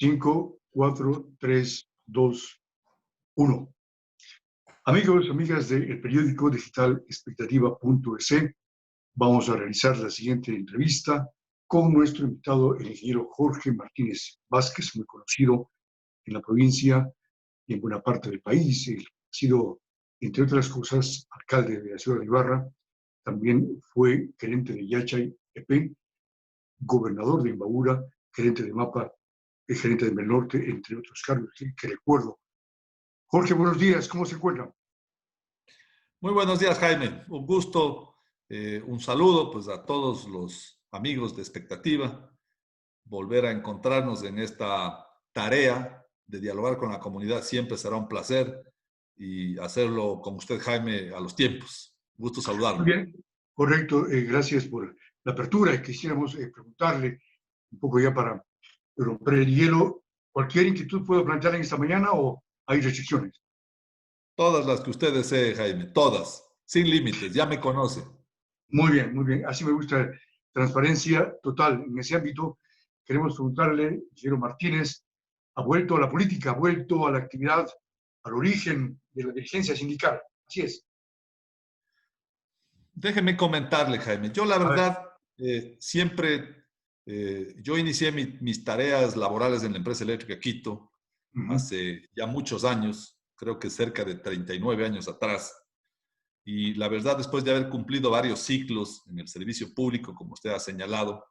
5, 4, 3, 2, 1. Amigos, amigas del periódico digital expectativa.es, vamos a realizar la siguiente entrevista con nuestro invitado, el ingeniero Jorge Martínez Vázquez, muy conocido en la provincia y en buena parte del país. Él ha sido, entre otras cosas, alcalde de la ciudad de Ibarra, también fue gerente de Yachay EP, gobernador de Imbabura, gerente de MAPA, gerente de Melnorte, entre otros cargos que recuerdo. Jorge, buenos días, ¿cómo se encuentra? Muy buenos días, Jaime. Un gusto, un saludo pues, a todos los amigos de Expectativa. Volver a encontrarnos en esta tarea de dialogar con la comunidad siempre será un placer y hacerlo con usted, Jaime, a los tiempos. Gusto Muy saludarlo. bien, correcto, gracias por la apertura. Quisiéramos preguntarle un poco ya para romper el hielo, ¿cualquier inquietud puedo plantear en esta mañana o hay restricciones? Todas las que usted desee, Jaime, todas, sin límites, ya me conoce. Muy bien, así me gusta, transparencia total en ese ámbito. Queremos preguntarle, ingeniero Martínez, ¿ha vuelto a la política, ha vuelto a la actividad, al origen de la dirigencia sindical? Así es. Déjeme comentarle, Jaime. Yo, la A ver. verdad, siempre, yo inicié mis tareas laborales en la empresa eléctrica Quito hace ya muchos años, creo que cerca de 39 años atrás. Y la verdad, después de haber cumplido varios ciclos en el servicio público, como usted ha señalado,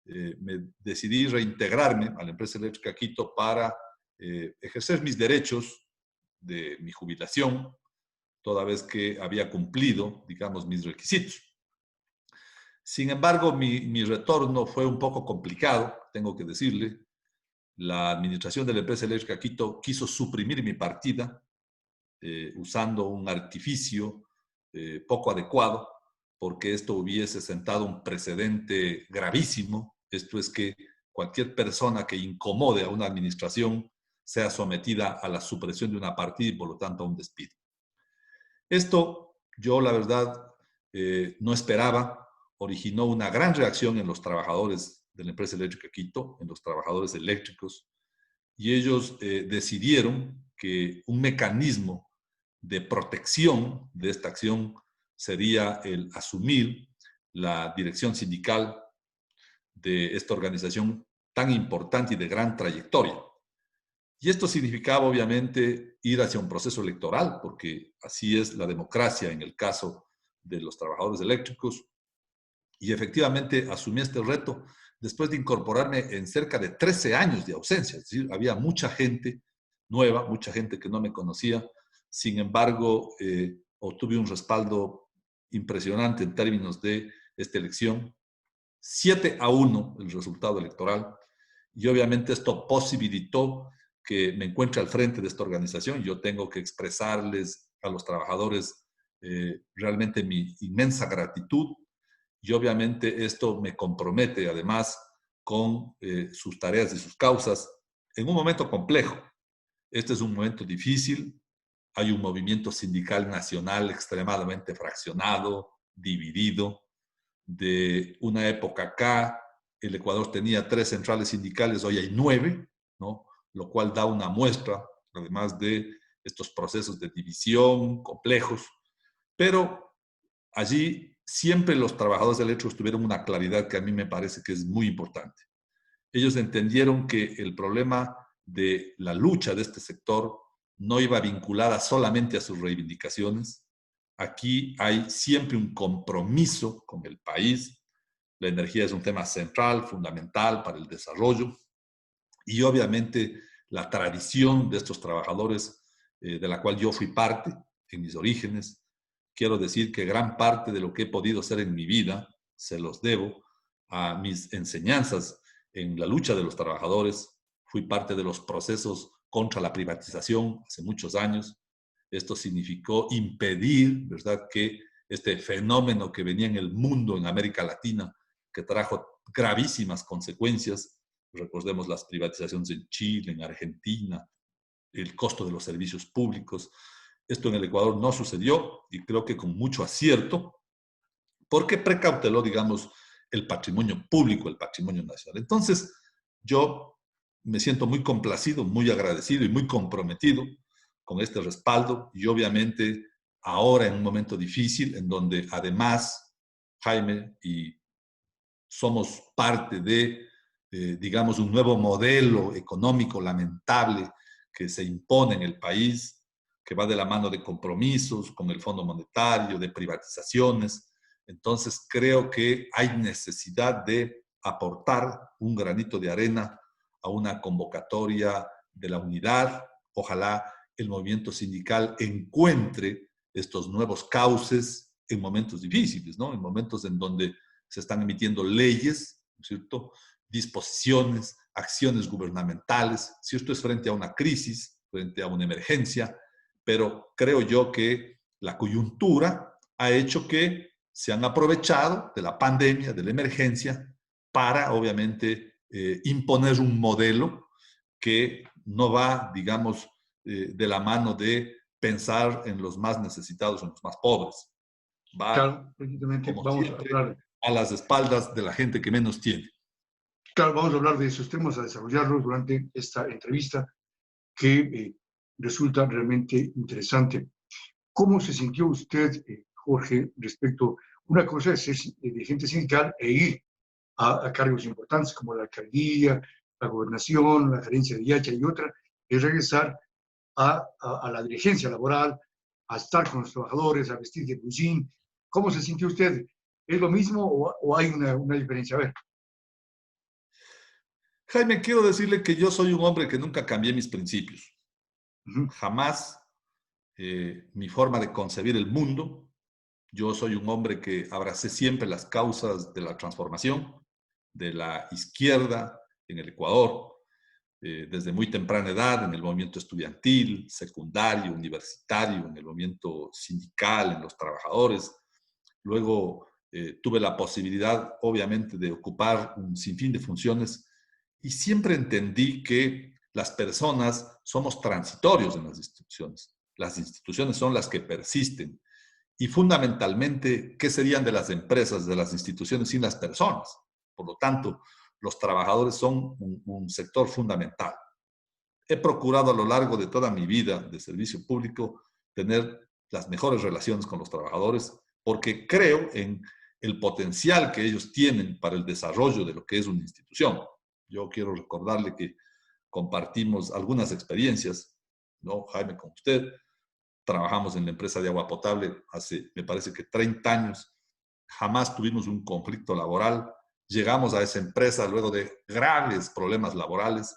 me decidí reintegrarme a la empresa eléctrica Quito para ejercer mis derechos de mi jubilación, toda vez que había cumplido, digamos, mis requisitos. Sin embargo, mi retorno fue un poco complicado, tengo que decirle. La administración de la empresa eléctrica Quito quiso suprimir mi partida usando un artificio poco adecuado, porque esto hubiese sentado un precedente gravísimo. Esto es que cualquier persona que incomode a una administración sea sometida a la supresión de una partida y por lo tanto a un despido. Esto yo la verdad no esperaba, originó una gran reacción en los trabajadores de la empresa eléctrica Quito, en los trabajadores eléctricos, y ellos decidieron que un mecanismo de protección de esta acción sería el asumir la dirección sindical de esta organización tan importante y de gran trayectoria. Y esto significaba, obviamente, ir hacia un proceso electoral, porque así es la democracia en el caso de los trabajadores eléctricos. Y efectivamente asumí este reto después de incorporarme en cerca de 13 años de ausencia. Es decir, había mucha gente nueva, mucha gente que no me conocía. Sin embargo, obtuve un respaldo impresionante en términos de esta elección. 7-1 el resultado electoral. Y obviamente esto posibilitó que me encuentre al frente de esta organización. Yo tengo que expresarles a los trabajadores realmente mi inmensa gratitud y obviamente esto me compromete además con sus tareas y sus causas en un momento complejo. Este es un momento difícil, hay un movimiento sindical nacional extremadamente fraccionado, dividido. De una época acá, el Ecuador tenía 3 centrales sindicales, hoy hay 9, ¿no? Lo cual da una muestra, además de estos procesos de división complejos, pero allí siempre los trabajadores eléctricos tuvieron una claridad que a mí me parece que es muy importante. Ellos entendieron que el problema de la lucha de este sector no iba vinculada solamente a sus reivindicaciones. Aquí hay siempre un compromiso con el país. La energía es un tema central, fundamental para el desarrollo. Y obviamente la tradición de estos trabajadores, de la cual yo fui parte en mis orígenes. Quiero decir que gran parte de lo que he podido hacer en mi vida se los debo a mis enseñanzas en la lucha de los trabajadores. Fui parte de los procesos contra la privatización hace muchos años. Esto significó impedir, ¿verdad?, que este fenómeno que venía en el mundo, en América Latina, que trajo gravísimas consecuencias. Recordemos las privatizaciones en Chile, en Argentina, el costo de los servicios públicos. Esto en el Ecuador no sucedió y creo que con mucho acierto, porque precauteló, digamos, el patrimonio público, el patrimonio nacional. Entonces, yo me siento muy complacido, muy agradecido y muy comprometido con este respaldo y obviamente ahora en un momento difícil en donde además, Jaime, y somos parte de, digamos, un nuevo modelo económico lamentable que se impone en el país, que va de la mano de compromisos con el Fondo Monetario, de privatizaciones. Entonces, creo que hay necesidad de aportar un granito de arena a una convocatoria de la unidad. Ojalá el movimiento sindical encuentre estos nuevos cauces en momentos difíciles, ¿no? En momentos en donde se están emitiendo leyes, ¿no es cierto? Disposiciones, acciones gubernamentales, si esto es frente a una crisis, frente a una emergencia, pero creo yo que la coyuntura ha hecho que se han aprovechado de la pandemia, de la emergencia, para obviamente imponer un modelo que no va, digamos, de la mano de pensar en los más necesitados, en los más pobres. Va, Claro, precisamente como vamos a siempre, hablar, a las espaldas de la gente que menos tiene. claro, vamos a hablar de esos temas, a desarrollarlos durante esta entrevista que resulta realmente interesante. ¿Cómo se sintió usted, Jorge, respecto, una cosa es ser dirigente sindical e ir a cargos importantes como la alcaldía, la gobernación, la gerencia de Yacha, y otra es regresar a la dirigencia laboral, a estar con los trabajadores, a vestir de bullín? ¿Cómo se sintió usted? ¿Es lo mismo o hay una diferencia? A ver. Jaime, quiero decirle que yo soy un hombre que nunca cambié mis principios. Jamás mi forma de concebir el mundo. Yo soy un hombre que abracé siempre las causas de la transformación de la izquierda en el Ecuador, desde muy temprana edad, en el movimiento estudiantil, secundario, universitario, en el movimiento sindical, en los trabajadores. Luego tuve la posibilidad, obviamente, de ocupar un sinfín de funciones y siempre entendí que las personas somos transitorios en las instituciones. Las instituciones son las que persisten. Y fundamentalmente, ¿qué serían de las empresas, de las instituciones sin las personas? Por lo tanto, los trabajadores son un sector fundamental. He procurado a lo largo de toda mi vida de servicio público tener las mejores relaciones con los trabajadores porque creo en el potencial que ellos tienen para el desarrollo de lo que es una institución. Yo quiero recordarle que compartimos algunas experiencias, ¿no, Jaime, con usted? Trabajamos en la empresa de agua potable hace, me parece que 30 años. Jamás tuvimos un conflicto laboral. Llegamos a esa empresa luego de graves problemas laborales.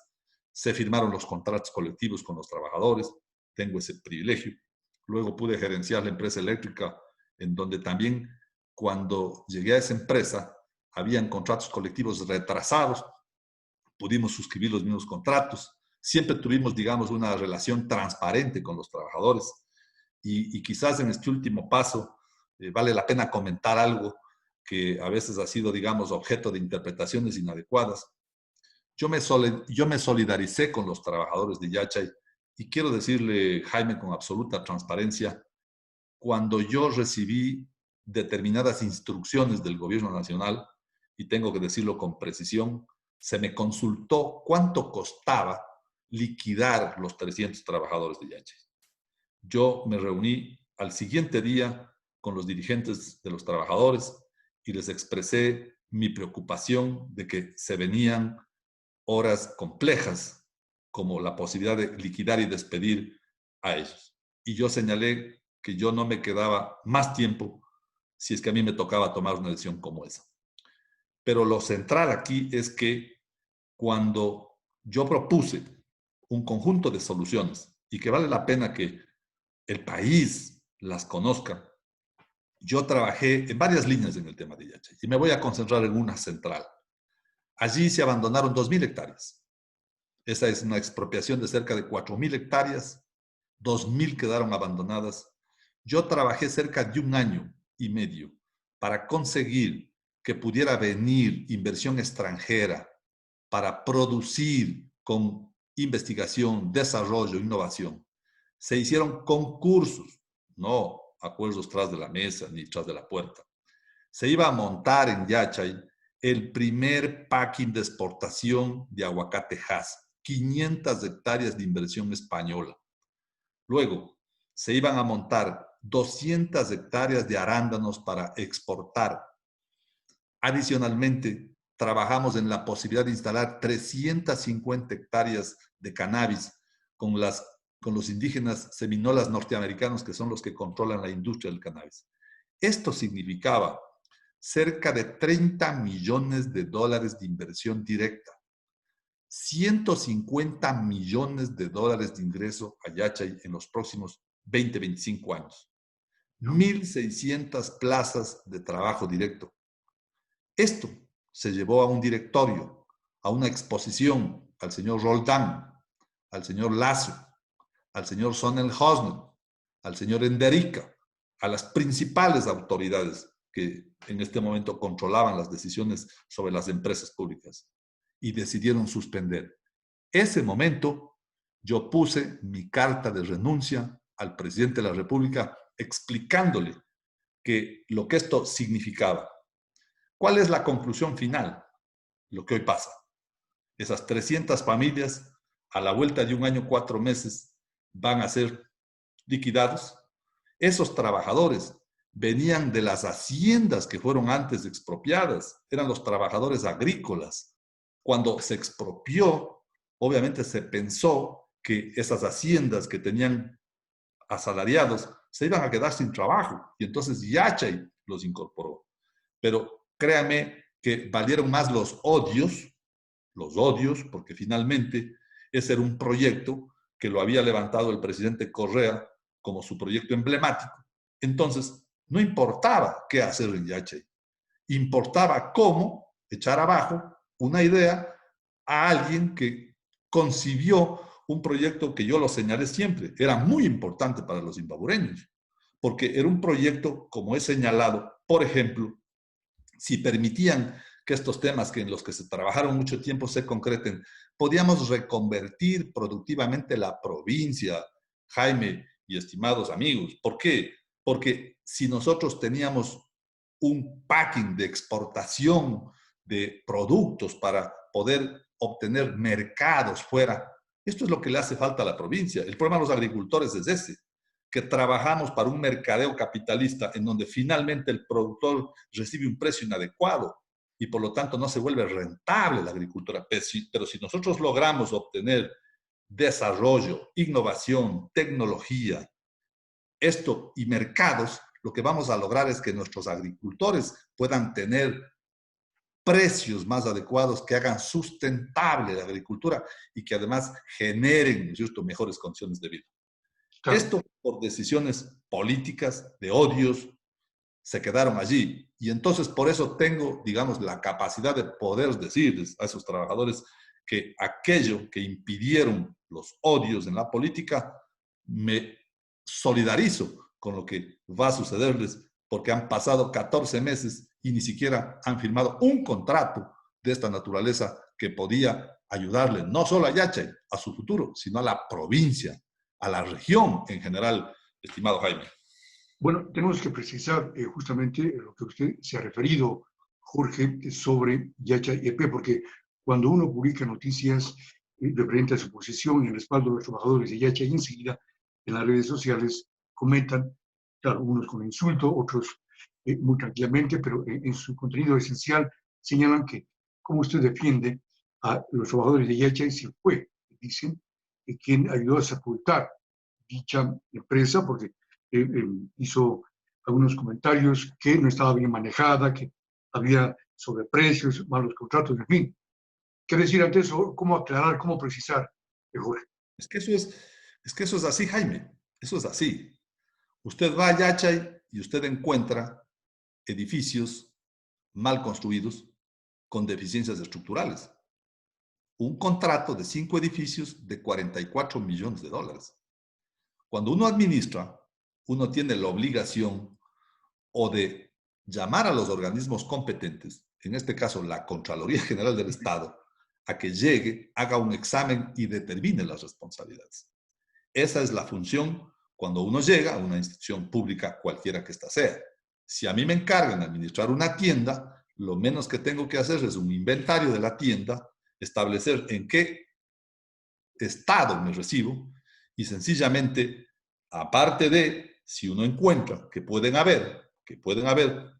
Se firmaron los contratos colectivos con los trabajadores. Tengo ese privilegio. Luego pude gerenciar la empresa eléctrica, en donde también cuando llegué a esa empresa habían contratos colectivos retrasados. Pudimos suscribir los mismos contratos. Siempre tuvimos, digamos, una relación transparente con los trabajadores. Y quizás en este último paso vale la pena comentar algo que a veces ha sido, digamos, objeto de interpretaciones inadecuadas. Yo me solidaricé con los trabajadores de Yachay y quiero decirle, Jaime, con absoluta transparencia, cuando yo recibí determinadas instrucciones del gobierno nacional, y tengo que decirlo con precisión, se me consultó cuánto costaba liquidar los 300 trabajadores de Yachay. Yo me reuní al siguiente día con los dirigentes de los trabajadores y les expresé mi preocupación de que se venían horas complejas, como la posibilidad de liquidar y despedir a ellos. Y yo señalé que yo no me quedaba más tiempo si es que a mí me tocaba tomar una decisión como esa. Pero lo central aquí es que cuando yo propuse un conjunto de soluciones y que vale la pena que el país las conozca, yo trabajé en varias líneas en el tema de Yachay y me voy a concentrar en una central. Allí se abandonaron 2.000 hectáreas. Esa es una expropiación de cerca de 4.000 hectáreas. 2.000 quedaron abandonadas. Yo trabajé cerca de 1 año y medio para conseguir que pudiera venir inversión extranjera para producir con investigación, desarrollo, innovación. Se hicieron concursos, no acuerdos tras de la mesa ni tras de la puerta. Se iba a montar en Yachay el primer packing de exportación de aguacate Hass. 500 hectáreas de inversión española. Luego, se iban a montar 200 hectáreas de arándanos para exportar. Adicionalmente, trabajamos en la posibilidad de instalar 350 hectáreas de cannabis con los indígenas seminolas norteamericanos, que son los que controlan la industria del cannabis. Esto significaba cerca de 30 millones de dólares de inversión directa, 150 millones de dólares de ingreso a Yachay en los próximos 20, 25 años, 1,600 plazas de trabajo directo. Esto se llevó a un directorio, a una exposición al señor Roldán, al señor Lazo, al señor Sonnenhausen, al señor Enderica, a las principales autoridades que en este momento controlaban las decisiones sobre las empresas públicas y decidieron suspender. Ese momento yo puse mi carta de renuncia al presidente de la República explicándole lo que esto significaba. ¿Cuál es la conclusión final? Lo que hoy pasa. Esas 300 familias, a la vuelta de un año, 4 meses, van a ser liquidados. Esos trabajadores venían de las haciendas que fueron antes expropiadas. Eran los trabajadores agrícolas. Cuando se expropió, obviamente se pensó que esas haciendas que tenían asalariados se iban a quedar sin trabajo. Y entonces Yachay los incorporó. Pero créanme que valieron más los odios, porque finalmente ese era un proyecto que lo había levantado el presidente Correa como su proyecto emblemático. Entonces, no importaba qué hacer en Yachay, importaba cómo echar abajo una idea a alguien que concibió un proyecto que yo lo señalé siempre, era muy importante para los zimbabureños, porque era un proyecto, como he señalado, por ejemplo, si permitían que estos temas en los que se trabajaron mucho tiempo se concreten, podíamos reconvertir productivamente la provincia, Jaime y estimados amigos. ¿Por qué? Porque si nosotros teníamos un packing de exportación de productos para poder obtener mercados fuera, esto es lo que le hace falta a la provincia. El problema de los agricultores es ese, que trabajamos para un mercadeo capitalista en donde finalmente el productor recibe un precio inadecuado y por lo tanto no se vuelve rentable la agricultura. Pero si nosotros logramos obtener desarrollo, innovación, tecnología, esto y mercados, lo que vamos a lograr es que nuestros agricultores puedan tener precios más adecuados que hagan sustentable la agricultura y que además generen, justo, mejores condiciones de vida. Claro. Esto por decisiones políticas, de odios, se quedaron allí. Y entonces por eso tengo, digamos, la capacidad de poder decirles a esos trabajadores que aquello que impidieron los odios en la política, me solidarizo con lo que va a sucederles porque han pasado 14 meses y ni siquiera han firmado un contrato de esta naturaleza que podía ayudarle no solo a Yachay, a su futuro, sino a la provincia, a la región en general, estimado Jaime. Bueno, tenemos que precisar justamente lo que usted se ha referido, Jorge, sobre Yachay EP, porque cuando uno publica noticias referente a su posición y el respaldo de los trabajadores de Yachay, enseguida en las redes sociales comentan, claro, unos con insulto, otros muy tranquilamente, pero en su contenido esencial señalan que como usted defiende a los trabajadores de Yachay, si fue, dicen, quien ayudó a sepultar dicha empresa, porque hizo algunos comentarios que no estaba bien manejada, que había sobreprecios, malos contratos, en fin. ¿Qué decir ante eso? ¿Cómo aclarar, cómo precisar, Jorge? Es que eso es así, Jaime. Eso es así. Usted va a Yachay y usted encuentra edificios mal construidos con deficiencias estructurales. Un contrato de 5 edificios de 44 millones de dólares. Cuando uno administra, uno tiene la obligación o de llamar a los organismos competentes, en este caso la Contraloría General del Estado, a que llegue, haga un examen y determine las responsabilidades. Esa es la función cuando uno llega a una institución pública, cualquiera que ésta sea. Si a mí me encargan de administrar una tienda, lo menos que tengo que hacer es un inventario de la tienda, establecer en qué Estado me recibo y sencillamente, aparte de, si uno encuentra que pueden haber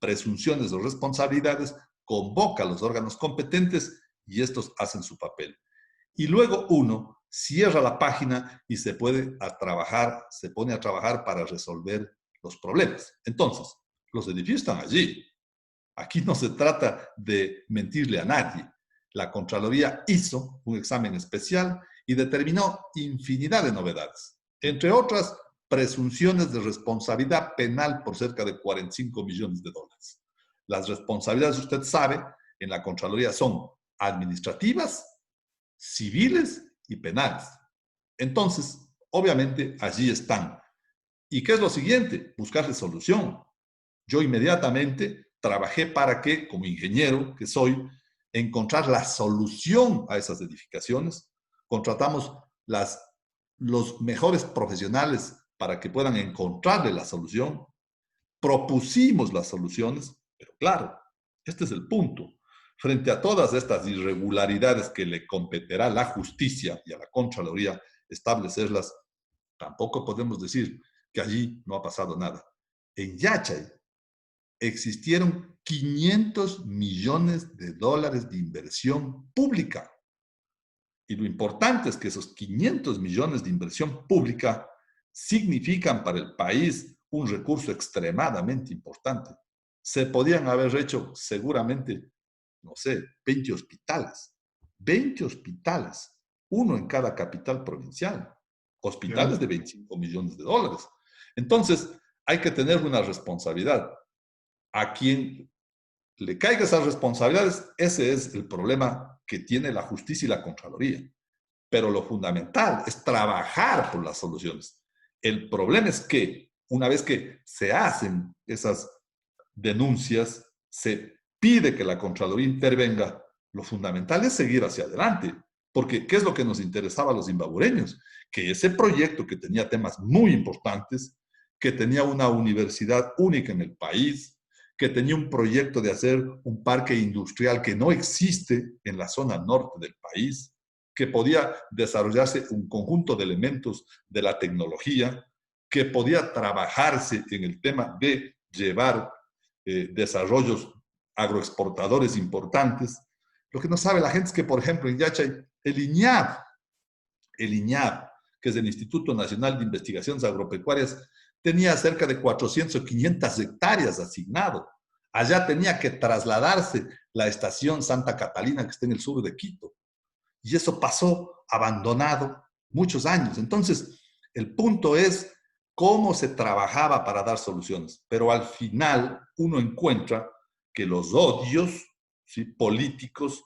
presunciones o responsabilidades, convoca a los órganos competentes y estos hacen su papel. Y luego uno cierra la página y se pone a trabajar para resolver los problemas. Entonces, los edificios están allí. Aquí no se trata de mentirle a nadie. La Contraloría hizo un examen especial y determinó infinidad de novedades. Entre otras, presunciones de responsabilidad penal por cerca de 45 millones de dólares. Las responsabilidades, usted sabe, en la Contraloría son administrativas, civiles y penales. Entonces, obviamente, allí están. ¿Y qué es lo siguiente? Buscarle solución. Yo inmediatamente trabajé para que, como ingeniero que soy, encontrar la solución a esas edificaciones. Contratamos los mejores profesionales para que puedan encontrarle la solución. Propusimos las soluciones, pero claro, este es el punto. Frente a todas estas irregularidades que le competirá a la justicia y a la Contraloría establecerlas, tampoco podemos decir que allí no ha pasado nada. En Yachay existieron 500 millones de dólares de inversión pública. Y lo importante es que esos 500 millones de inversión pública significan para el país un recurso extremadamente importante. Se podían haber hecho seguramente, no sé, 20 hospitales. 20 hospitales, uno en cada capital provincial. Hospitales de 25 millones de dólares. Entonces, hay que tener una responsabilidad. A quien le caiga esas responsabilidades, ese es el problema que tiene la justicia y la Contraloría. Pero lo fundamental es trabajar por las soluciones. El problema es que una vez que se hacen esas denuncias, se pide que la Contraloría intervenga, lo fundamental es seguir hacia adelante. Porque, ¿qué es lo que nos interesaba a los zimbabureños? Que ese proyecto que tenía temas muy importantes, que tenía una universidad única en el país, que tenía un proyecto de hacer un parque industrial que no existe en la zona norte del país, que podía desarrollarse un conjunto de elementos de la tecnología, que podía trabajarse en el tema de llevar desarrollos agroexportadores importantes. Lo que no sabe la gente es que, por ejemplo, en Yachay, el INIAB, que es el Instituto Nacional de Investigaciones Agropecuarias, tenía cerca de 400 o 500 hectáreas asignado. Allá tenía que trasladarse la estación Santa Catalina, que está en el sur de Quito. Y eso pasó abandonado muchos años. Entonces, el punto es cómo se trabajaba para dar soluciones. Pero al final uno encuentra que los odios, ¿sí?, políticos,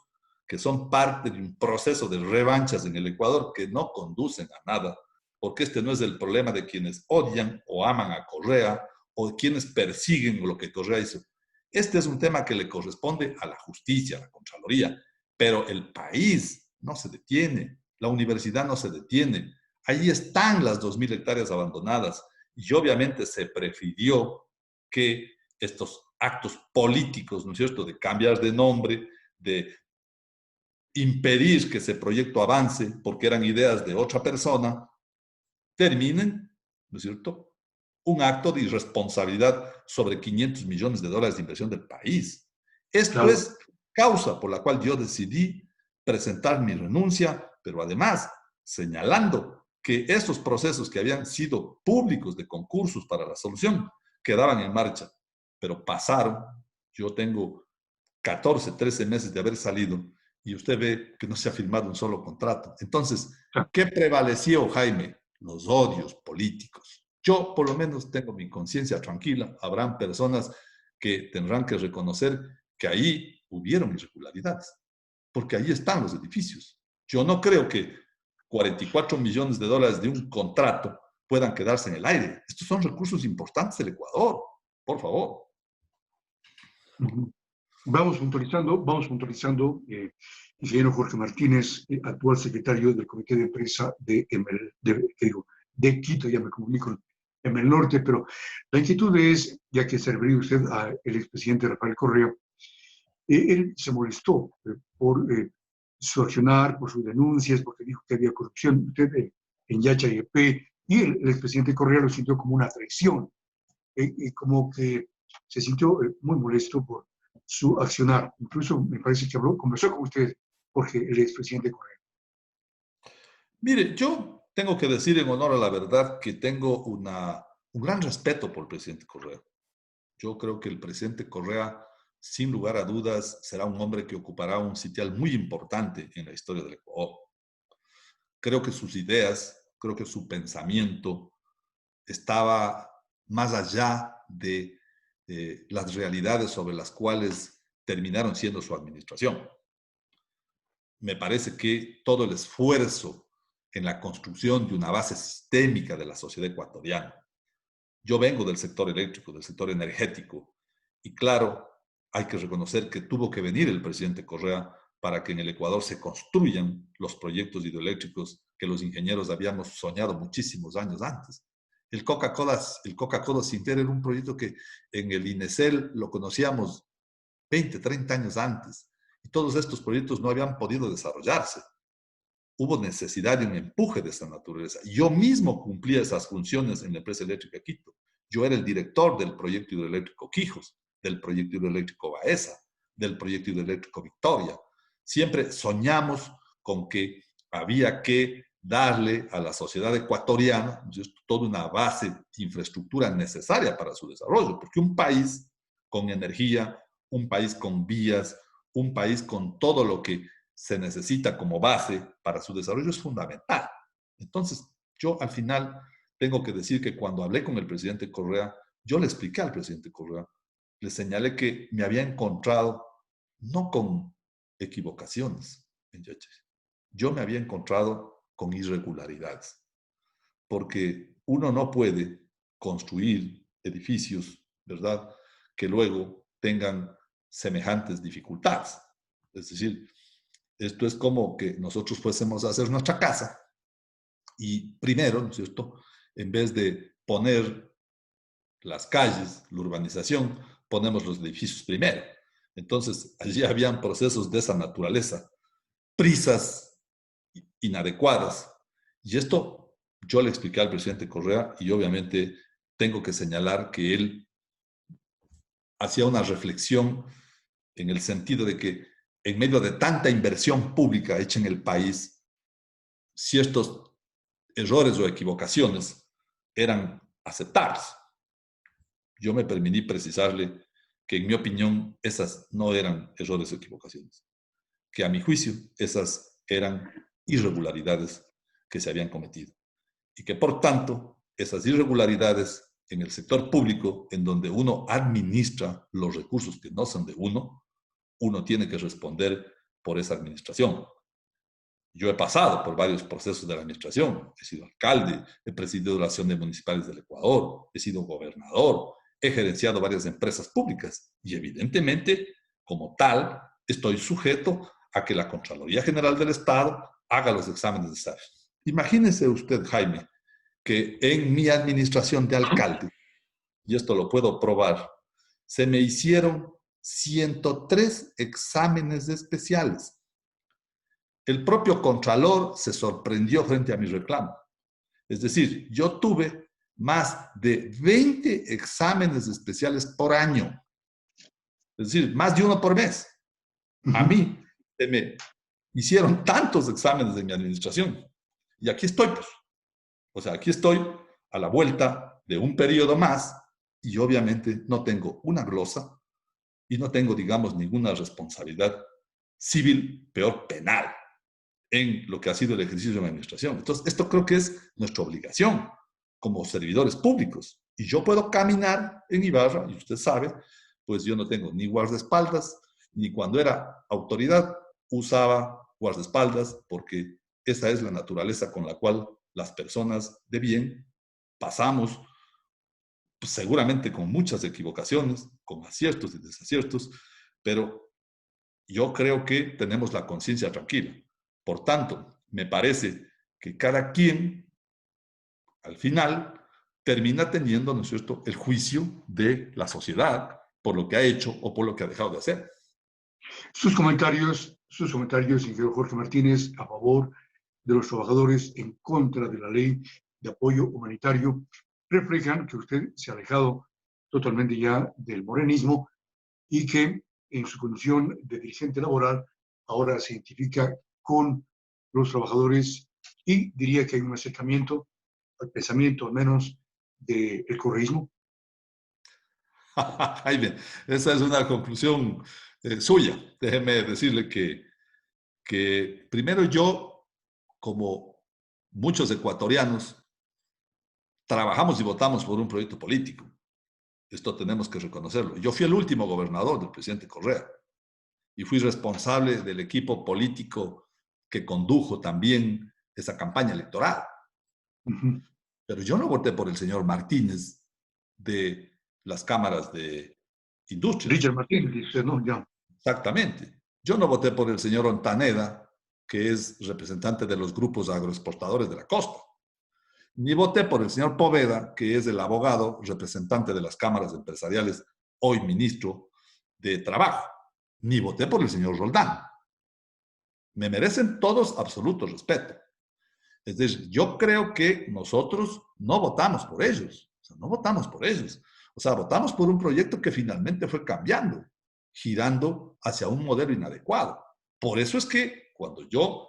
que son parte de un proceso de revanchas en el Ecuador que no conducen a nada, porque este no es el problema de quienes odian o aman a Correa o de quienes persiguen lo que Correa hizo. Este es un tema que le corresponde a la justicia, a la Contraloría, pero el país no se detiene, la universidad no se detiene. Ahí están las 2.000 hectáreas abandonadas y obviamente se prefirió que estos actos políticos, ¿no es cierto?, de cambiar de nombre, de impedir que ese proyecto avance porque eran ideas de otra persona, terminen, ¿no es cierto?, un acto de irresponsabilidad sobre 500 millones de dólares de inversión del país. Esto es causa por la cual yo decidí presentar mi renuncia, pero además señalando que estos procesos que habían sido públicos de concursos para la solución quedaban en marcha, pero pasaron. Yo tengo 14, 13 meses de haber salido y usted ve que no se ha firmado un solo contrato. Entonces, ¿qué prevaleció, Jaime? Los odios políticos. Yo, por lo menos, tengo mi conciencia tranquila. Habrán personas que tendrán que reconocer que ahí hubieron irregularidades, porque ahí están los edificios. Yo no creo que 44 millones de dólares de un contrato puedan quedarse en el aire. Estos son recursos importantes del Ecuador, por favor. Vamos puntualizando. Ingeniero Jorge Martínez, actual secretario del Comité de Empresa de Quito, ya me comunico, en el norte, pero la inquietud es, ya que se refirió usted al expresidente Rafael Correa, él se molestó por su accionar, por sus denuncias, porque dijo que había corrupción. Usted en Yacha y EP, y el expresidente Correa lo sintió como una traición, como que se sintió muy molesto por su accionar. Incluso me parece que conversó con usted, Jorge, el expresidente Correa. Mire, yo tengo que decir en honor a la verdad que tengo un gran respeto por el presidente Correa. Yo creo que el presidente Correa, sin lugar a dudas, será un hombre que ocupará un sitial muy importante en la historia del Ecuador. Creo que sus ideas, creo que su pensamiento estaba más allá de las realidades sobre las cuales terminaron siendo su administración. Me parece que todo el esfuerzo en la construcción de una base sistémica de la sociedad ecuatoriana. Yo vengo del sector eléctrico, del sector energético, y claro, hay que reconocer que tuvo que venir el presidente Correa para que en el Ecuador se construyan los proyectos hidroeléctricos que los ingenieros habíamos soñado muchísimos años antes. El Coca-Cola Sinter era un proyecto que en el INESEL lo conocíamos 20, 30 años antes, y todos estos proyectos no habían podido desarrollarse. Hubo necesidad de un empuje de esa naturaleza. Yo mismo cumplía esas funciones en la empresa eléctrica Quito. Yo era el director del proyecto hidroeléctrico Quijos, del proyecto hidroeléctrico Baeza, del proyecto hidroeléctrico Victoria. Siempre soñamos con que había que darle a la sociedad ecuatoriana, ¿no es cierto?, toda una base de infraestructura necesaria para su desarrollo, porque un país con energía, un país con vías, un país con todo lo que se necesita como base para su desarrollo es fundamental. Entonces, yo al final tengo que decir que cuando hablé con el presidente Correa, yo le expliqué al presidente Correa, le señalé que me había encontrado no con equivocaciones en Yache, yo me había encontrado con irregularidades, porque uno no puede construir edificios, ¿verdad?, que luego tengan semejantes dificultades. Es decir, esto es como que nosotros fuésemos a hacer nuestra casa y primero, ¿no es cierto?, en vez de poner las calles, la urbanización, ponemos los edificios primero. Entonces, allí habían procesos de esa naturaleza, prisas inadecuadas. Y esto yo le expliqué al presidente Correa y obviamente tengo que señalar que él hacía una reflexión en el sentido de que en medio de tanta inversión pública hecha en el país, si estos errores o equivocaciones eran aceptables. Yo me permití precisarle que, en mi opinión, esas no eran errores o equivocaciones, que a mi juicio esas eran irregularidades que se habían cometido y que, por tanto, esas irregularidades en el sector público, en donde uno administra los recursos que no son de uno tiene que responder por esa administración. Yo he pasado por varios procesos de la administración, he sido alcalde, he presidido la Asociación de Municipales del Ecuador, he sido gobernador, he gerenciado varias empresas públicas y evidentemente, como tal, estoy sujeto a que la Contraloría General del Estado haga los exámenes necesarios. Imagínese usted, Jaime, que en mi administración de alcalde, y esto lo puedo probar, se me hicieron 103 exámenes especiales. El propio Contralor se sorprendió frente a mi reclamo. Es decir, yo tuve más de 20 exámenes especiales por año. Es decir, más de uno por mes. A mí se me hicieron tantos exámenes de mi administración. Y aquí estoy, pues. O sea, aquí estoy a la vuelta de un periodo más y obviamente no tengo una glosa y no tengo, digamos, ninguna responsabilidad civil, peor penal, en lo que ha sido el ejercicio de la administración. Entonces, esto creo que es nuestra obligación como servidores públicos. Y yo puedo caminar en Ibarra, y usted sabe, pues yo no tengo ni guardaespaldas, ni cuando era autoridad usaba guardaespaldas, porque esa es la naturaleza con la cual las personas de bien pasamos, pues seguramente con muchas equivocaciones, con aciertos y desaciertos, pero yo creo que tenemos la conciencia tranquila. Por tanto, me parece que cada quien, al final, termina teniendo, ¿no es cierto?, el juicio de la sociedad por lo que ha hecho o por lo que ha dejado de hacer. Sus comentarios sus comentarios, ingeniero Jorge Martínez, a favor de los trabajadores, en contra de la ley de apoyo humanitario, reflejan que usted se ha alejado totalmente ya del morenismo y que en su condición de dirigente laboral ahora se identifica con los trabajadores y diría que hay un acercamiento al pensamiento, al menos, del correísmo. Jaime, esa es una conclusión suya. Déjeme decirle que primero yo, como muchos ecuatorianos, trabajamos y votamos por un proyecto político. Esto tenemos que reconocerlo. Yo fui el último gobernador del presidente Correa y fui responsable del equipo político que condujo también esa campaña electoral. Uh-huh. Pero yo no voté por el señor Martínez de las cámaras de industria. Richard Martínez, dice, ¿no? Ya. Exactamente. Yo no voté por el señor Ontaneda, que es representante de los grupos agroexportadores de la costa. Ni voté por el señor Poveda, que es el abogado representante de las cámaras empresariales, hoy ministro de Trabajo. Ni voté por el señor Roldán. Me merecen todos absoluto respeto. Es decir, yo creo que nosotros no votamos por ellos. O sea, no votamos por ellos. O sea, votamos por un proyecto que finalmente fue cambiando, girando hacia un modelo inadecuado. Por eso es que cuando yo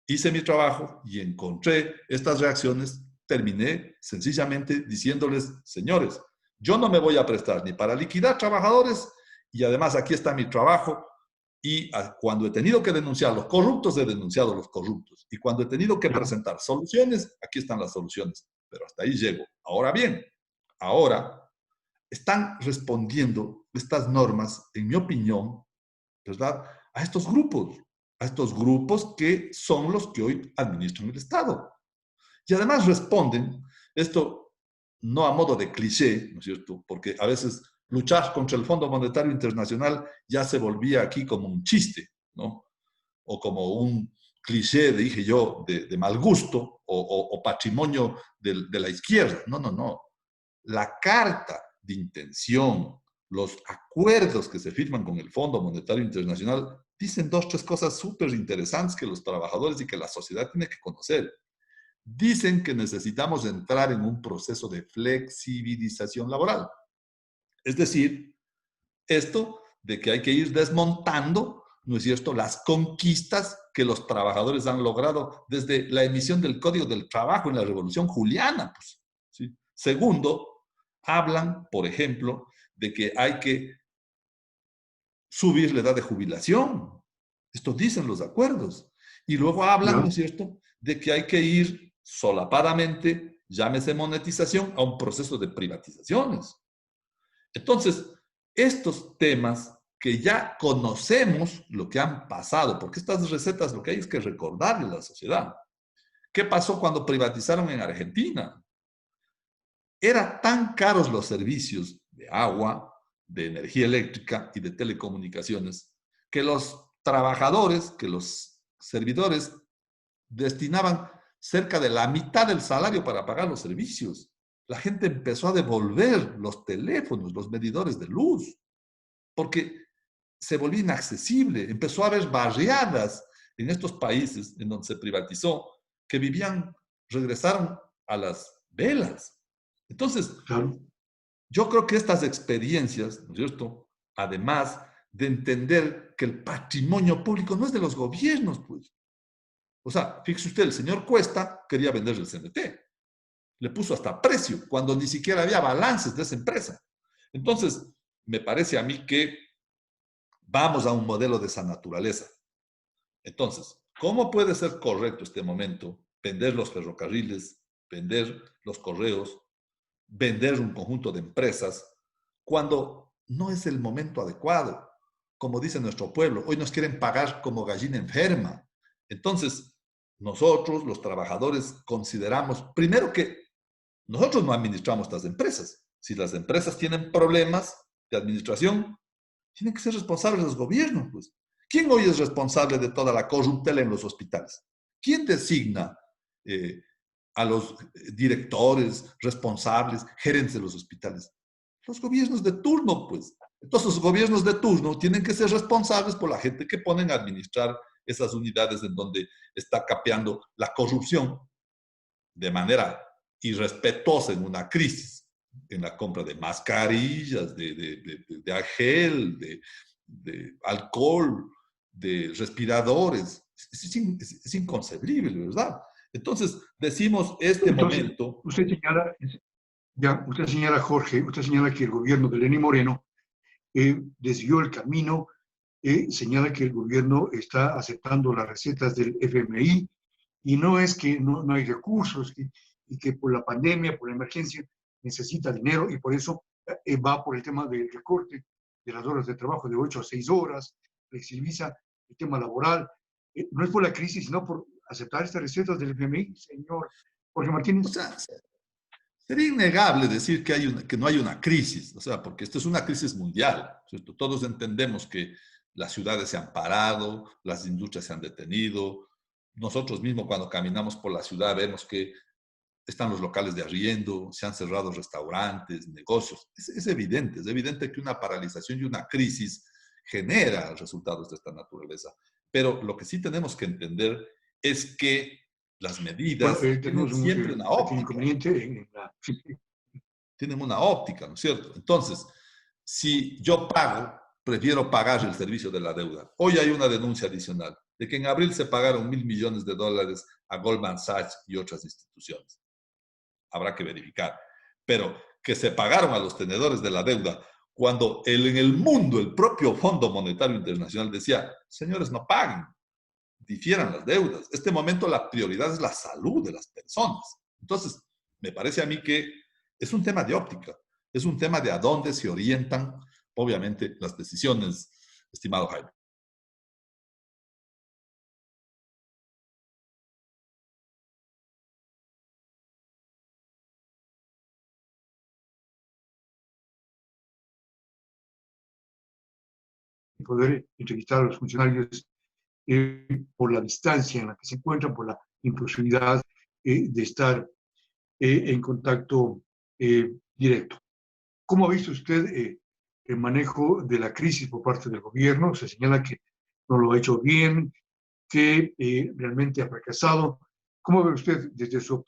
hice mi trabajo y encontré estas reacciones, terminé sencillamente diciéndoles, señores, yo no me voy a prestar ni para liquidar trabajadores y además aquí está mi trabajo y cuando he tenido que denunciar los corruptos, he denunciado a los corruptos y cuando he tenido que presentar soluciones, aquí están las soluciones, pero hasta ahí llego. Ahora bien, ahora están respondiendo estas normas, en mi opinión, ¿verdad?, a estos grupos que son los que hoy administran el Estado. Y además responden, esto no a modo de cliché, ¿no es cierto?, porque a veces luchar contra el Fondo Monetario Internacional ya se volvía aquí como un chiste, ¿no?, o como un cliché, dije yo, de mal gusto o patrimonio de la izquierda. No, no, no. La carta de intención, los acuerdos que se firman con el Fondo Monetario Internacional dicen dos, tres cosas súper interesantes que los trabajadores y que la sociedad tiene que conocer. Dicen que necesitamos entrar en un proceso de flexibilización laboral. Es decir, esto de que hay que ir desmontando, ¿no es cierto?, las conquistas que los trabajadores han logrado desde la emisión del Código del Trabajo en la Revolución Juliana. Pues, ¿sí? Segundo, hablan, por ejemplo, de que hay que subir la edad de jubilación. Esto dicen los acuerdos. Y luego hablan, ¿no es cierto?, de que hay que ir solapadamente, llámese monetización, a un proceso de privatizaciones. Entonces, estos temas que ya conocemos lo que han pasado, porque estas recetas lo que hay es que recordarle a la sociedad. ¿Qué pasó cuando privatizaron en Argentina? Eran tan caros los servicios de agua, de energía eléctrica y de telecomunicaciones que los trabajadores, que los servidores destinaban cerca de la mitad del salario para pagar los servicios. La gente empezó a devolver los teléfonos, los medidores de luz, porque se volvió inaccesible. Empezó a haber barriadas en estos países en donde se privatizó que regresaron a las velas. Entonces, yo creo que estas experiencias, ¿no es cierto?, además de entender que el patrimonio público no es de los gobiernos, pues. O sea, fíjese usted, el señor Cuesta quería vender el CNT. Le puso hasta precio, cuando ni siquiera había balances de esa empresa. Entonces, me parece a mí que vamos a un modelo de esa naturaleza. Entonces, ¿cómo puede ser correcto este momento vender los ferrocarriles, vender los correos, vender un conjunto de empresas, cuando no es el momento adecuado? Como dice nuestro pueblo, hoy nos quieren pagar como gallina enferma. Entonces, nosotros, los trabajadores, consideramos, primero, que nosotros no administramos estas empresas. Si las empresas tienen problemas de administración, tienen que ser responsables los gobiernos, pues. ¿Quién hoy es responsable de toda la corruptela en los hospitales? ¿Quién designa a los directores, responsables, gerentes de los hospitales? Los gobiernos de turno, pues. Entonces, los gobiernos de turno tienen que ser responsables por la gente que ponen a administrar esas unidades en donde está capeando la corrupción de manera irrespetuosa en una crisis, en la compra de mascarillas, de gel, de alcohol, de respiradores. Es inconcebible, ¿verdad? Entonces, decimos este Entonces, momento. usted señala, Jorge, usted señala que el gobierno de Lenín Moreno desvió el camino, señala que el gobierno está aceptando las recetas del FMI y no es que no hay recursos y que por la pandemia, por la emergencia, necesita dinero y por eso va por el tema del recorte de las horas de trabajo de 8 a 6 horas, flexibiliza el tema laboral. No es por la crisis, sino por aceptar estas recetas del FMI, señor Jorge O Martínez. sea, sería innegable decir que no hay una crisis, o sea, porque esto es una crisis mundial, ¿cierto? Todos entendemos que las ciudades se han parado, las industrias se han detenido. Nosotros mismos cuando caminamos por la ciudad vemos que están los locales de arriendo, se han cerrado restaurantes, negocios. Es evidente que una paralización y una crisis genera resultados de esta naturaleza. Pero lo que sí tenemos que entender es que las Bueno, medidas tienen tenemos un siempre una pequeño óptica. inconveniente en la... Tienen una óptica, ¿no es cierto? Entonces, si yo pago, prefiero pagar el servicio de la deuda. Hoy hay una denuncia adicional de que en abril se pagaron $1.000 millones a Goldman Sachs y otras instituciones. Habrá que verificar. Pero que se pagaron a los tenedores de la deuda cuando en el mundo el propio Fondo Monetario Internacional decía, señores, no paguen, difieran las deudas. Este momento la prioridad es la salud de las personas. Entonces, me parece a mí que es un tema de óptica, es un tema de a dónde se orientan, obviamente, las decisiones, estimado Jaime. Poder entrevistar a los funcionarios por la distancia en la que se encuentran, por la imposibilidad de estar en contacto directo. ¿Cómo ha visto usted el manejo de la crisis por parte del gobierno? Se señala que no lo ha hecho bien, que realmente ha fracasado. ¿Cómo ve usted desde su...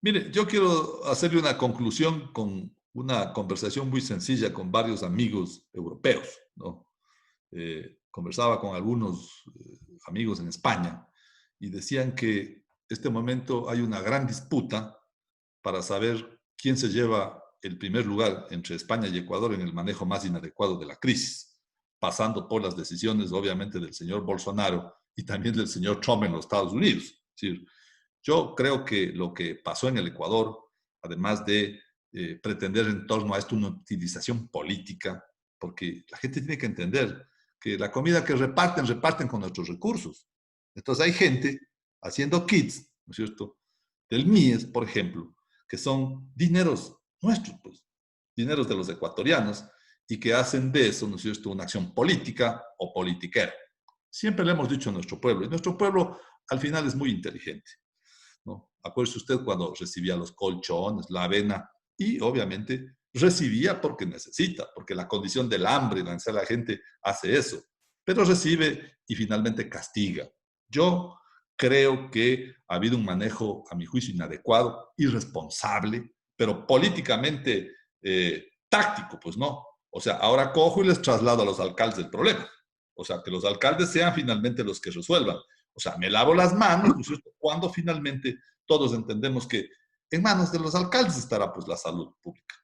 Mire, yo quiero hacerle una conclusión con una conversación muy sencilla con varios amigos europeos, ¿no? Conversaba con algunos amigos en España y decían que este momento hay una gran disputa para saber quién se lleva el primer lugar entre España y Ecuador en el manejo más inadecuado de la crisis, pasando por las decisiones, obviamente, del señor Bolsonaro y también del señor Trump en los Estados Unidos. Es decir, yo creo que lo que pasó en el Ecuador, además de pretender en torno a esto una utilización política, porque la gente tiene que entender que la comida que reparten con nuestros recursos. Entonces hay gente haciendo kits, ¿no es cierto?, del MIES, por ejemplo, que son dineros nuestros, pues, dineros de los ecuatorianos, y que hacen de eso, ¿no es cierto?, una acción política o politiquera. Siempre le hemos dicho a nuestro pueblo, y nuestro pueblo al final es muy inteligente, ¿no? Acuérdese usted cuando recibía los colchones, la avena, y obviamente recibía porque necesita, porque la condición del hambre, la ansiedad de la gente hace eso, pero recibe y finalmente castiga. Yo creo que ha habido un manejo, a mi juicio, inadecuado, irresponsable, pero políticamente táctico, pues no. O sea, ahora cojo y les traslado a los alcaldes el problema. O sea, que los alcaldes sean finalmente los que resuelvan. O sea, me lavo las manos, ¿no es cierto?, cuando finalmente todos entendemos que en manos de los alcaldes estará pues la salud pública.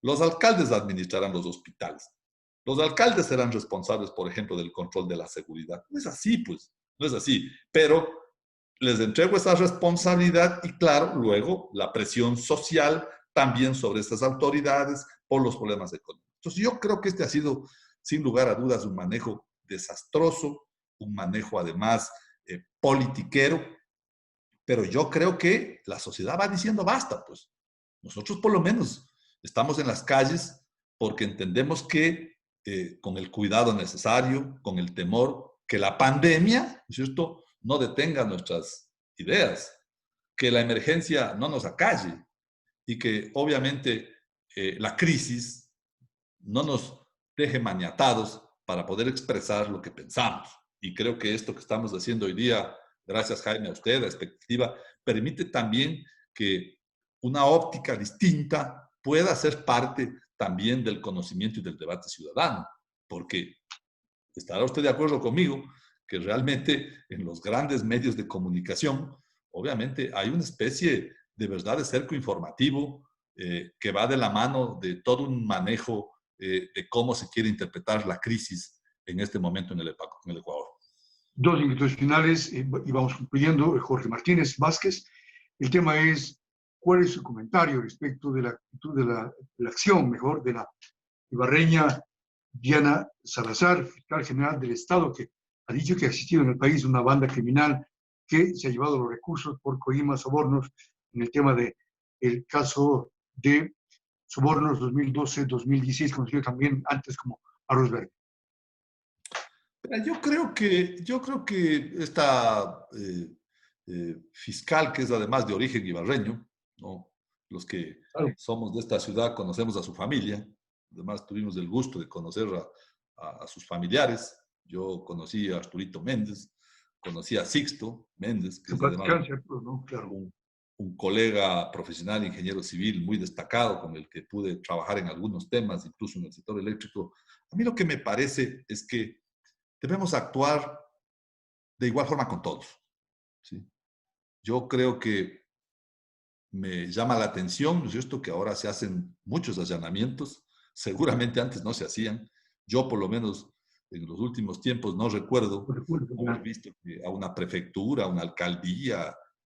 Los alcaldes administrarán los hospitales. Los alcaldes serán responsables, por ejemplo, del control de la seguridad. No es así, pues, no es así. Pero les entrego esa responsabilidad y, claro, luego la presión social también sobre estas autoridades por los problemas económicos. Entonces, yo creo que este ha sido, sin lugar a dudas, un manejo desastroso, un manejo además politiquero, pero yo creo que la sociedad va diciendo basta, pues. Nosotros por lo menos estamos en las calles porque entendemos que con el cuidado necesario, con el temor, que la pandemia, ¿no es cierto?, no detenga nuestras ideas, que la emergencia no nos acalle y que obviamente la crisis no nos deje maniatados para poder expresar lo que pensamos. Y creo que esto que estamos haciendo hoy día, gracias Jaime a usted, a Expectativa, permite también que una óptica distinta pueda ser parte también del conocimiento y del debate ciudadano, porque estará usted de acuerdo conmigo que realmente en los grandes medios de comunicación, obviamente hay una especie de verdad de cerco informativo que va de la mano de todo un manejo de cómo se quiere interpretar la crisis en este momento en el Ecuador. Dos minutos finales y vamos concluyendo. Jorge Martínez Vázquez, el tema es, ¿cuál es su comentario respecto de la actitud de la acción, mejor, de la ibarreña Diana Salazar, fiscal general del Estado, que ha dicho que ha existido en el país una banda criminal que se ha llevado los recursos por coimas, sobornos, en el tema del caso de sobornos 2012-2016, conocido también antes como Arroz Verde? Yo creo que esta fiscal, que es además de origen ibarreño, ¿no? Los que Claro. somos de esta ciudad conocemos a su familia, además tuvimos el gusto de conocer a sus familiares. Yo conocí a Arturito Méndez, conocí a Sixto Méndez, que es además ¿no? Claro. un colega profesional, ingeniero civil muy destacado, con el que pude trabajar en algunos temas, incluso en el sector eléctrico. A mí lo que me parece es que debemos actuar de igual forma con todos, ¿sí? Yo creo que me llama la atención, ¿no es cierto?, que ahora se hacen muchos allanamientos, seguramente antes no se hacían. Yo, por lo menos, en los últimos tiempos no recuerdo haber visto que a una prefectura, a una alcaldía,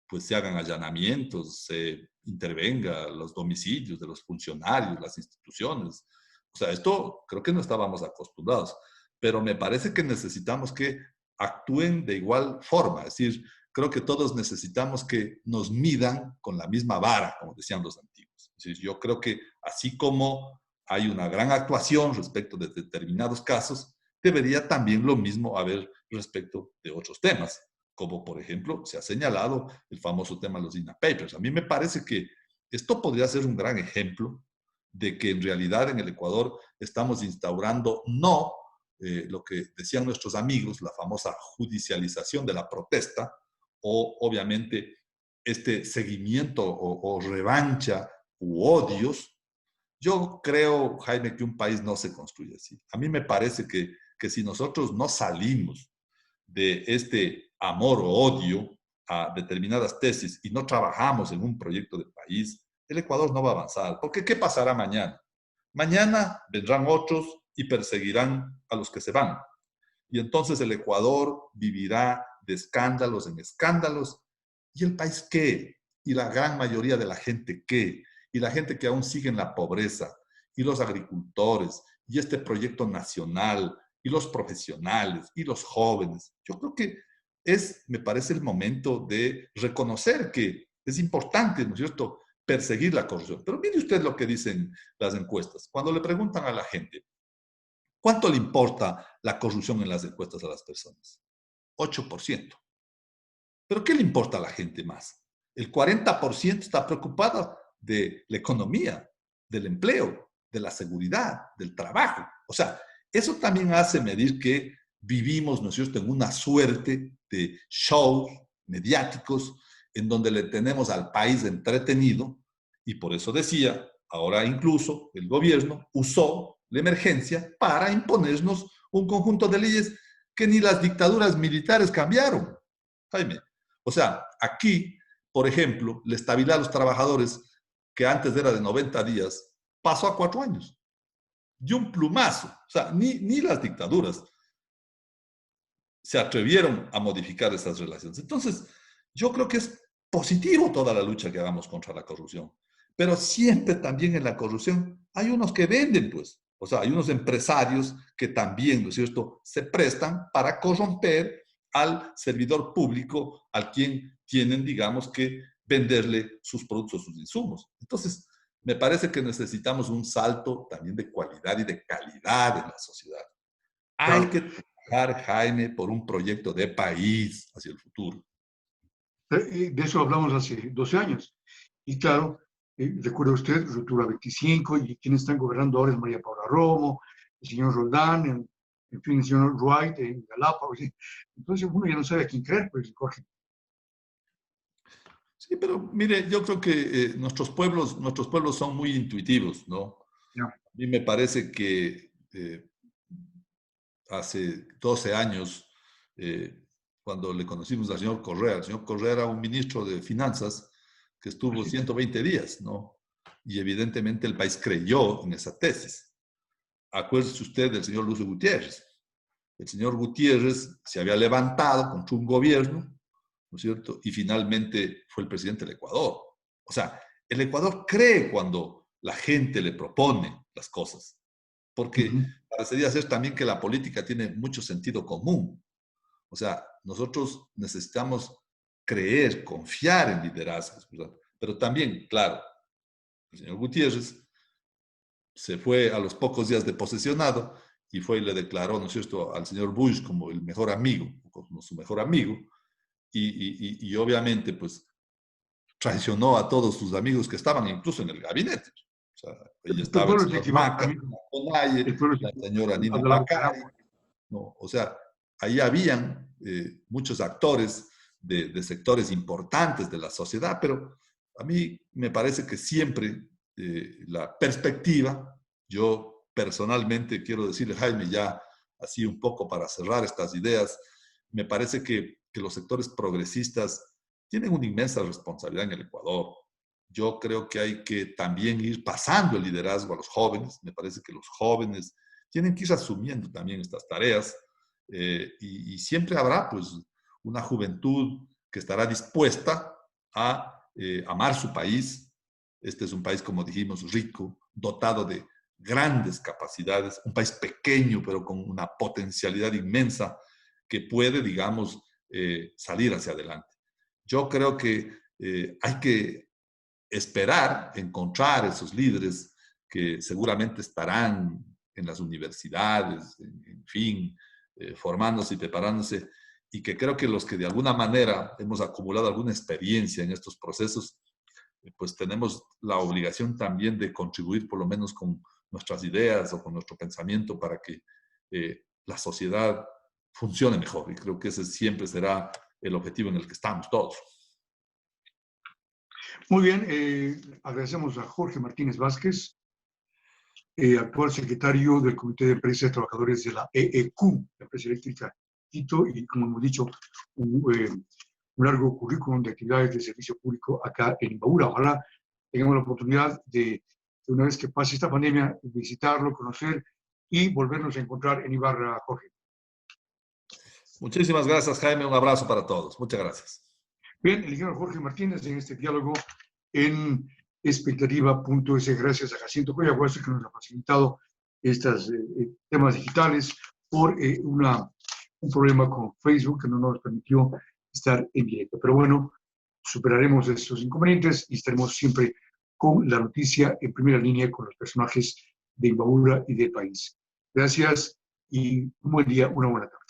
pues se hagan allanamientos, se intervenga los domicilios de los funcionarios, las instituciones. O sea, esto creo que no estábamos acostumbrados, pero me parece que necesitamos que actúen de igual forma, es decir, creo que todos necesitamos que nos midan con la misma vara, como decían los antiguos. Es decir, yo creo que así como hay una gran actuación respecto de determinados casos, debería también lo mismo haber respecto de otros temas, como por ejemplo se ha señalado el famoso tema de los INA Papers. A mí me parece que esto podría ser un gran ejemplo de que en realidad en el Ecuador estamos instaurando no lo que decían nuestros amigos, la famosa judicialización de la protesta, o obviamente este seguimiento o revancha u odios. Yo creo, Jaime, que un país no se construye así. A mí me parece que si nosotros no salimos de este amor o odio a determinadas tesis y no trabajamos en un proyecto de país, el Ecuador no va a avanzar. Porque ¿qué pasará mañana? Mañana vendrán otros y perseguirán a los que se van. Y entonces el Ecuador vivirá de escándalos en escándalos. ¿Y el país qué? Y la gran mayoría de la gente qué? Y la gente que aún sigue en la pobreza, y los agricultores, y este proyecto nacional, y los profesionales, y los jóvenes. Yo creo que me parece el momento de reconocer que es importante, ¿no es cierto?, perseguir la corrupción. Pero mire usted lo que dicen las encuestas. Cuando le preguntan a la gente, ¿cuánto le importa la corrupción en las encuestas a las personas? 8%. ¿Pero qué le importa a la gente más? El 40% está preocupada de la economía, del empleo, de la seguridad, del trabajo. O sea, eso también hace medir que vivimos, ¿no es cierto?, en una suerte de shows mediáticos en donde le tenemos al país entretenido, y por eso decía, ahora incluso el gobierno usó la emergencia para imponernos un conjunto de leyes que ni las dictaduras militares cambiaron. Jaime, o sea, aquí, por ejemplo, la estabilidad de los trabajadores, que antes era de 90 días, pasó a 4 años. De un plumazo. O sea, ni las dictaduras se atrevieron a modificar esas relaciones. Entonces, yo creo que es positivo toda la lucha que hagamos contra la corrupción. Pero siempre también en la corrupción hay unos que venden, pues. O sea, hay unos empresarios que también, ¿no es cierto?, se prestan para corromper al servidor público al quien tienen, digamos, que venderle sus productos, sus insumos. Entonces, me parece que necesitamos un salto también de cualidad y de calidad en la sociedad. Hay que trabajar, Jaime, por un proyecto de país hacia el futuro. De eso hablamos hace 12 años. Y claro, recuerda usted, Rutura 25, y quienes están gobernando ahora es María Paula Romo, el señor Roldán, en fin, el señor Wright en Galápagos. Entonces uno ya no sabe a quién creer, pues, Jorge. Sí, pero mire, yo creo que nuestros pueblos son muy intuitivos, ¿no? Ya. A mí me parece que hace 12 años, cuando le conocimos al señor Correa. El señor Correa era un ministro de Finanzas que estuvo 120 días, ¿no? Y evidentemente el país creyó en esa tesis. Acuérdese usted del señor Lucio Gutiérrez. El señor Gutiérrez se había levantado contra un gobierno, ¿no es cierto? Y finalmente fue el presidente del Ecuador. O sea, el Ecuador cree cuando la gente le propone las cosas, porque parecería ser también que la política tiene mucho sentido común. O sea, nosotros necesitamos creer, confiar en liderazgos, ¿verdad? Pero también, claro, el señor Gutiérrez se fue a los pocos días de posesionado y fue y le declaró, ¿no es cierto?, al señor Bush como el mejor amigo, como su mejor amigo, y obviamente, pues, traicionó a todos sus amigos que estaban incluso en el gabinete. O sea, ahí El estaba el pueblo se señor equivoca Maca, también. El Onaye, pueblo se la equivoca. señora Nina Pacay, ¿no? O sea, ahí habían muchos actores de sectores importantes de la sociedad, pero a mí me parece que siempre la perspectiva, yo personalmente quiero decirle, Jaime, ya así un poco para cerrar estas ideas, me parece que los sectores progresistas tienen una inmensa responsabilidad en el Ecuador. Yo creo que hay que también ir pasando el liderazgo a los jóvenes. Me parece que los jóvenes tienen que ir asumiendo también estas tareas y siempre habrá pues una juventud que estará dispuesta a amar su país. Este es un país, como dijimos, rico, dotado de grandes capacidades, un país pequeño pero con una potencialidad inmensa que puede, digamos, salir hacia adelante. Yo creo que hay que esperar encontrar esos líderes que seguramente estarán en las universidades, en fin, formándose y preparándose, y que creo que los que de alguna manera hemos acumulado alguna experiencia en estos procesos, pues tenemos la obligación también de contribuir por lo menos con nuestras ideas o con nuestro pensamiento para que la sociedad funcione mejor. Y creo que ese siempre será el objetivo en el que estamos todos. Muy bien, agradecemos a Jorge Martínez Vázquez, actual secretario del Comité de Empresas de Trabajadores de la EEQ, la empresa eléctrica Quito, y como hemos dicho, un largo currículum de actividades de servicio público acá en Imbabura. Ojalá tengamos la oportunidad de una vez que pase esta pandemia, visitarlo, conocer y volvernos a encontrar en Ibarra, Jorge. Muchísimas gracias, Jaime. Un abrazo para todos. Muchas gracias. Bien, el ingeniero Jorge Martínez en este diálogo en expectativa.es. Gracias a Jacinto Coyahuasi que nos ha facilitado estos temas digitales por un problema con Facebook que no nos permitió estar en directo. Pero bueno, superaremos estos inconvenientes y estaremos siempre con la noticia en primera línea con los personajes de Imbabura y del país. Gracias y un buen día, una buena tarde.